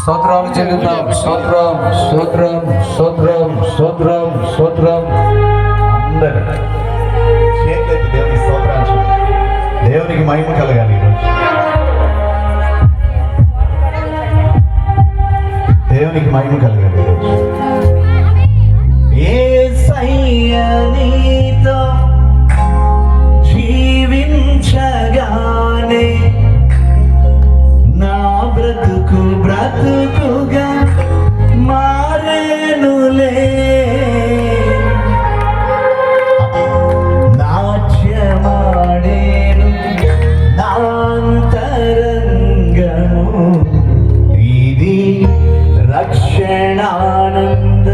స్తోత్రాలు చెల్లిద్దాం. స్తోత్రం స్తోత్రం స్తోత్రం స్తోత్రం స్తోత్రం. అందరూ చేతులెత్తి దేవుని స్తోత్రాలు చెప్పండి. దేవునికి మహిమ కలగాలి. దేవునికి మహిమ కలగాలి. యేసయ్యా నీతో జీవించగానే నా బ్రతుకు బ్రతుకుగా మారేనులే. నాట్యమాడేను నాంతరంగము, ఇది రక్షణానంద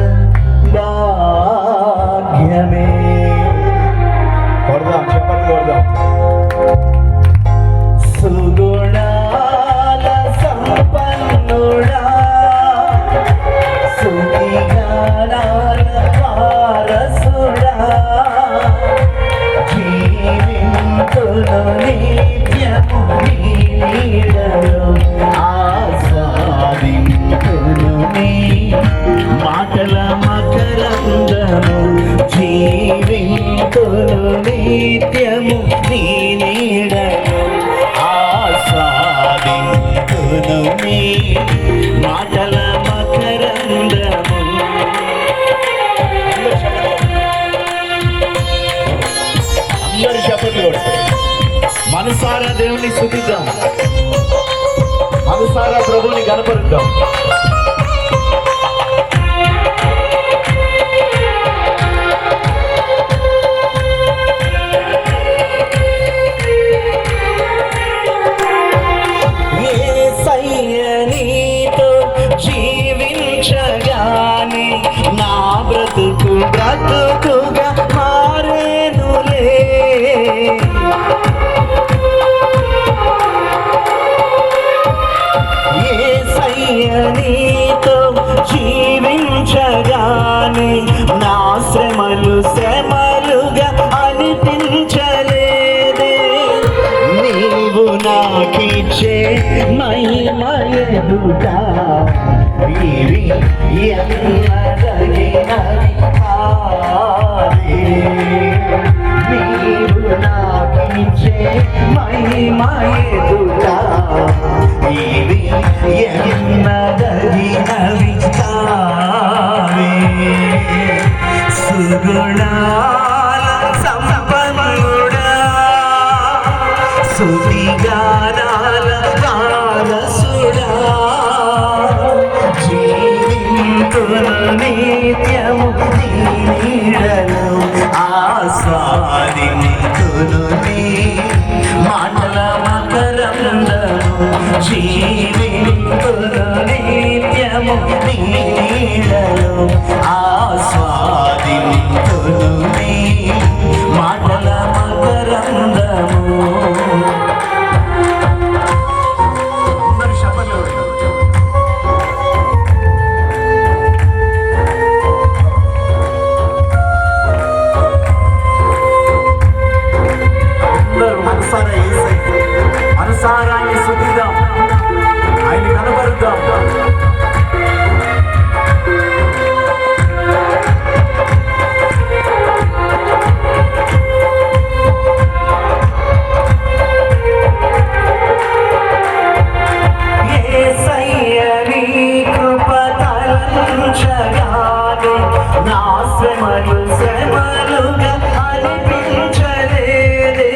భాగ్యమే. కొడదాం, చెప్పండి, కొడదాం. సుగుణాల సంపన్నుడా, సుఖిగానాల వారసుడా, జీవింతును నిత్యము నీ నీడలో, ఆస్వాదింతును నీ మాటల మకరందము, జీవింతును నిత్యము నీ నీడలో, ఆస్వాదింతును నీ మాటల మకరందము. అందరూ చెప్పండి. మనసారా దేవుని స్తుతిద్దాం, మనసారా ప్రభుని కనపరుద్దాం. యేసయ్యా నీతో జీవించగానే నా బ్రతుకు బ్రతుకుగా మారేనులే. యేసయ్యా నీతో జీవించగానే నా శ్రమలు శ్రమలుగా అనిపించలేదే. నీవు నాకిచ్చే మహిమ ఎదుట ఇవి ఎన్నదగినవి కాదే. నీవు నాకిచ్చే మహిమ ఎదుట ఇవి ఎన్నదగినవి కావే. సుగుణాల సంపన్నుడా, సుఖిగానాల వారసుడా, జీవింతును నిత్యము నీ నీడలో, ఆస్వాదింతును నీ మాటల మకరందము, జీవింతును నిత్యము నీ నీడలో, ఆస్వాదింతును నీ మాటల మకరందము. మనసారాన్ని స్తుతిద్దాం, ఆయన కనబరుద్దాం. యేసయ్యా నీ కృప తలంచగానే నా శ్రమలు శ్రమలుగా అనిపించలేదే.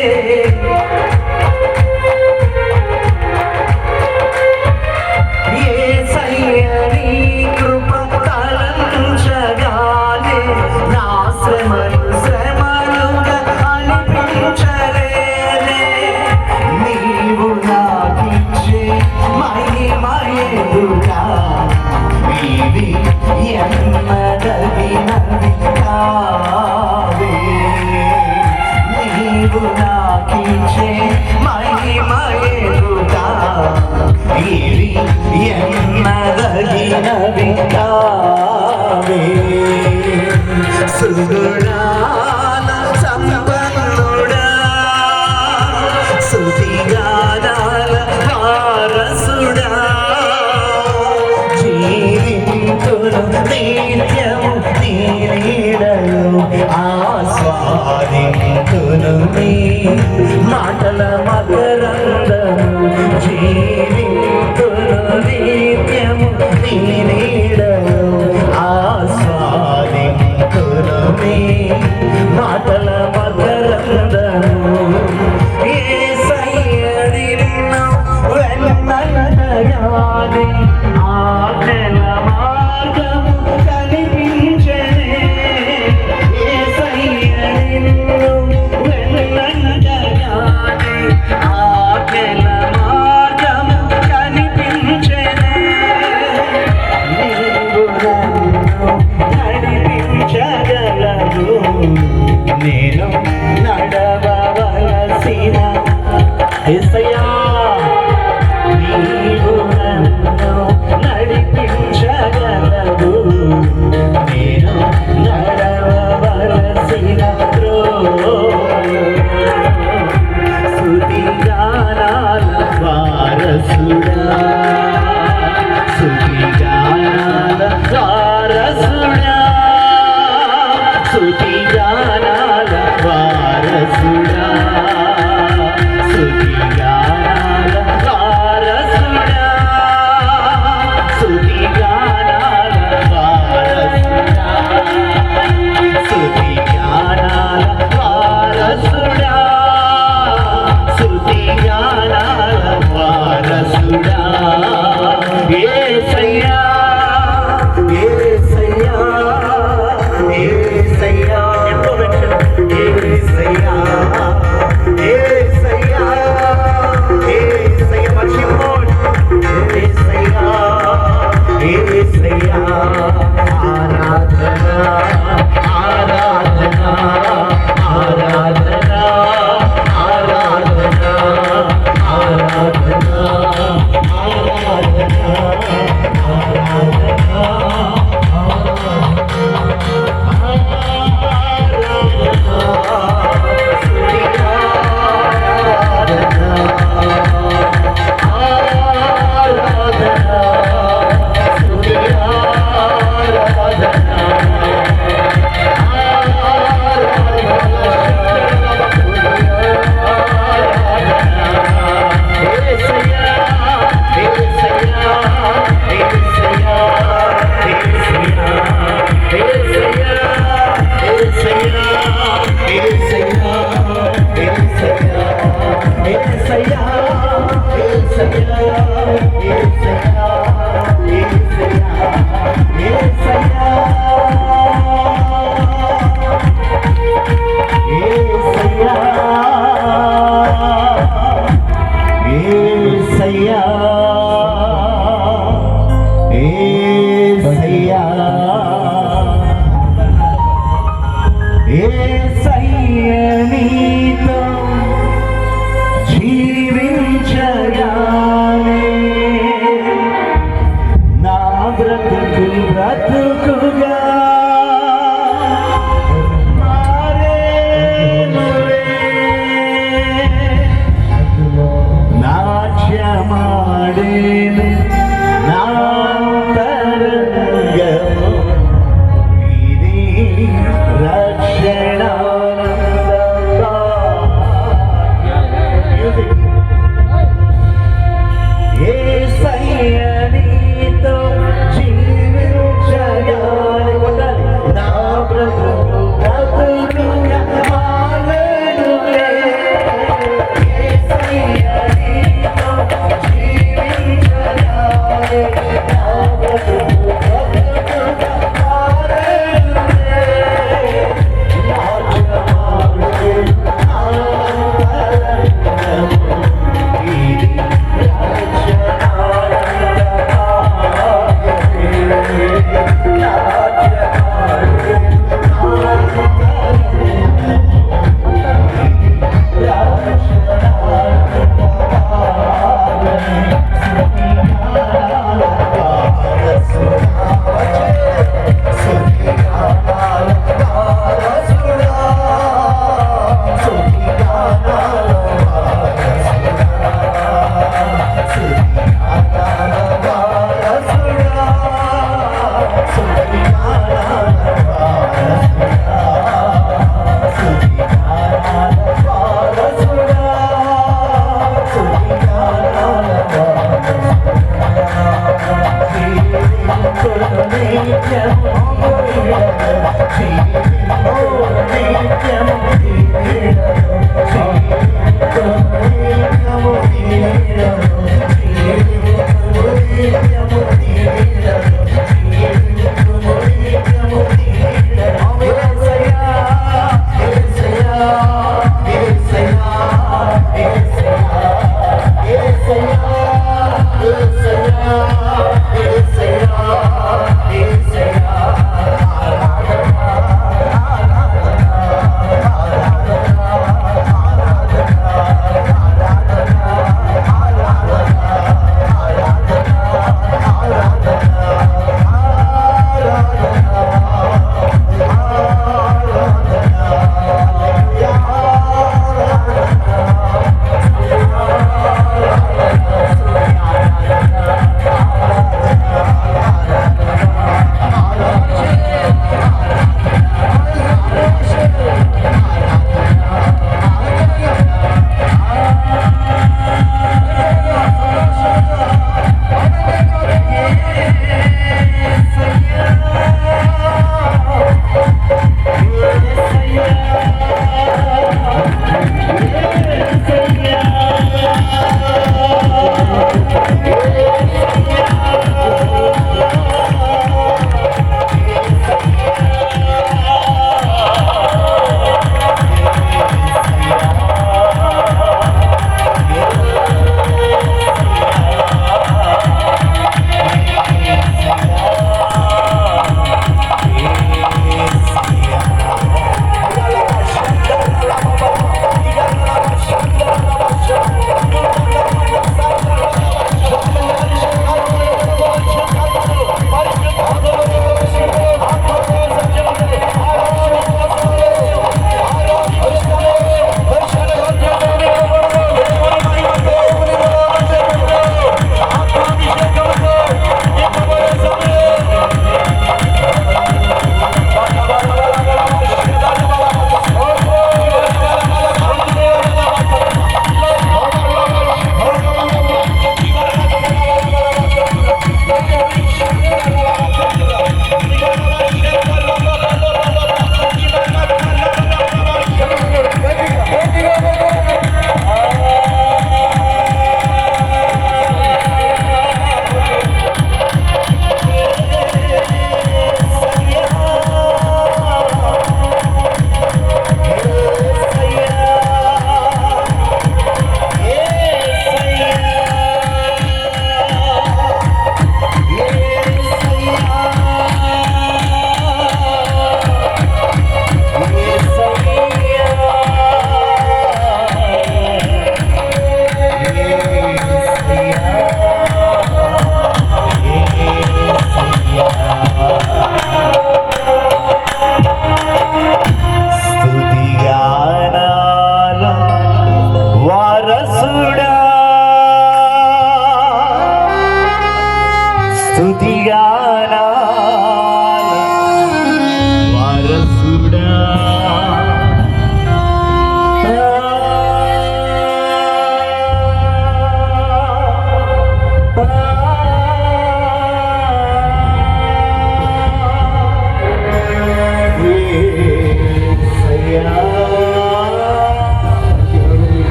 యేసయ్యా నీ కృప తలంచగానే నా శ్రమలు శ్రమలుగా అనిపించలేదే. నీవు నాకిచ్చే మహిమ ఎదుట ఇవి ఎన్నదగినవి కావే. నీవు నాకిచ్చే మహిమ ఎదుట ఇవి ఎన్నదగినవి కావే. సుగుణాల సంపన్నుడా, సుఖిగానాల వారసుడా, నిత్యము నీ నీడలో ఆస్వాదింతురమే మాటల మకరందము యేసయ్య నిన్ను వెన్ననగానే ఆజ్ఞల మార్గము కనిపించెనే యేసయ్య నిన్ను వెన్ననగానే ఆజ్ఞల మార్గము కనిపించెనే నీవు నన్ను నడిపించగలవు నేను నడవవలసిన యేసయ్యా నీవు నన్ను నడిపించగలవు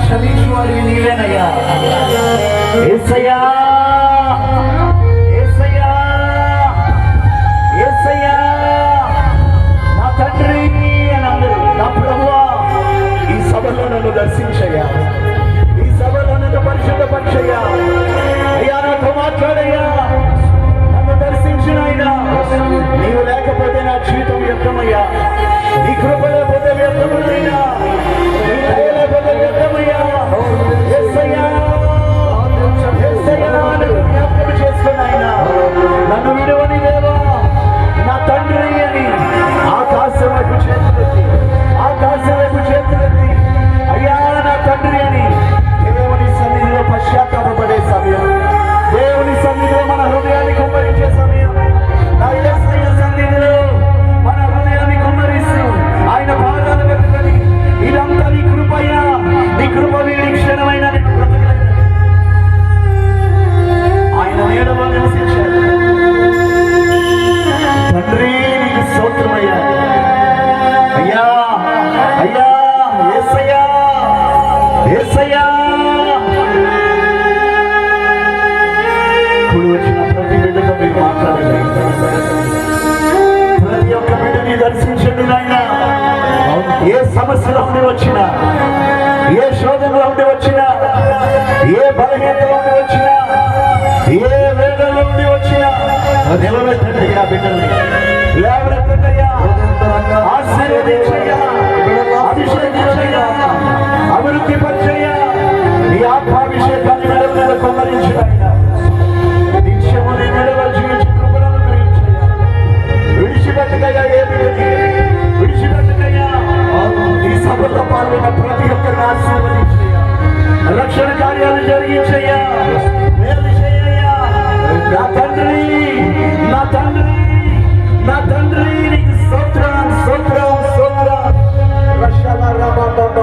క్షమించువాడివి నీవేనయ్యా. యేసయ్యా యేసయ్యా యేసయ్యా నా తండ్రి అని అందరూ నా ప్రభువా ఈ సభలో నన్ను దర్శించయ్యా, ఈ సభలో నన్ను పరిశుద్ధపరచయ్యా. అయ్యా నాతో మాట్లాడయ్యా, నన్ను దర్శించిన అయినా నీవు లేకపోతే నా జీవితం వ్యర్థమయ్యా, నీ కృప లేకపోతే వ్యర్థమయ్యా, నీ దయ లేకపోతే వ్యర్థమయ్యా. సమస్యలో ఉండి వచ్చినా, ఏ శోధనలో ఉండి వచ్చినా, ఏ బలహీనతలో ఉండి వచ్చినా, ఏ వేదనలో ఉండి వచ్చినా నిలబెట్టండియా బిడ్డల్ని, లేవనెత్తండియా, ఆశీర్వదించయ్యా, అభిషేకించయ్యా, అభివృద్ధి పరిచయ్యా, ఈ ఆత్మాభిషేకాన్ని మెడల మీద కొమ్మరించయ్యా, నిత్యము నీ మెడలో జీవించి కృపలను గురించయ్యా, విడిచిపెట్టకయ్యా, విడిచిపెట్టకయ్యా, ఈ సభలో పాల్గొన్న ప్రతి ఒక్కరిని ఆశీర్వదించయ్యా, రక్షణ కార్యాలు జరిగించయ్యా, మేలు చేయయ్యా. నా తండ్రి, నా తండ్రి, నా తండ్రి, నీకు స్తోత్రం, స్తోత్రం, స్తోత్రం. రక్షణ రబబబబ,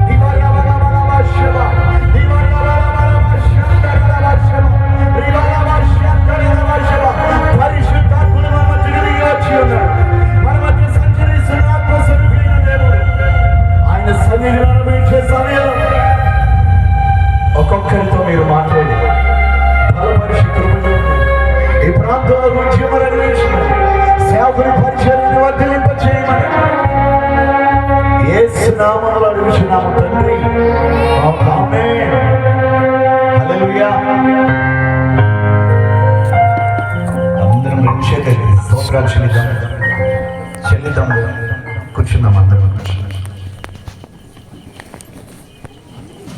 దివరబబబబ శబ, దివరబబబబ శంకరబబ శబ, దివరబబ శంకరబబ శబ. పరిశుద్ధాత్ముడు మన మధ్యకు దిగి వచ్చి ఉన్నాడు. మన మధ్య సంచరిస్తున్న ఆత్మస్వరూపుడైన దేవుడు. ఆయన సన్నిధిని అనుభవించే సమయం ఒక్కొక్కరితో మీరు మాట్లాడి బలపరిచి కృపతో ఈ ప్రాంతంలో ఉద్యమం నిర్వహించిన సేవకుని పరిచయాన్ని వర్ధిల్లింప చేయమని యేసు నామములో అడుగుచున్నాము తండ్రి, ఆమేన్. హల్లెలూయా. అందరం స్తోత్రాలు చెల్లిద్దాం, కూర్చున్నాం, అందరం కూర్చున్నాం.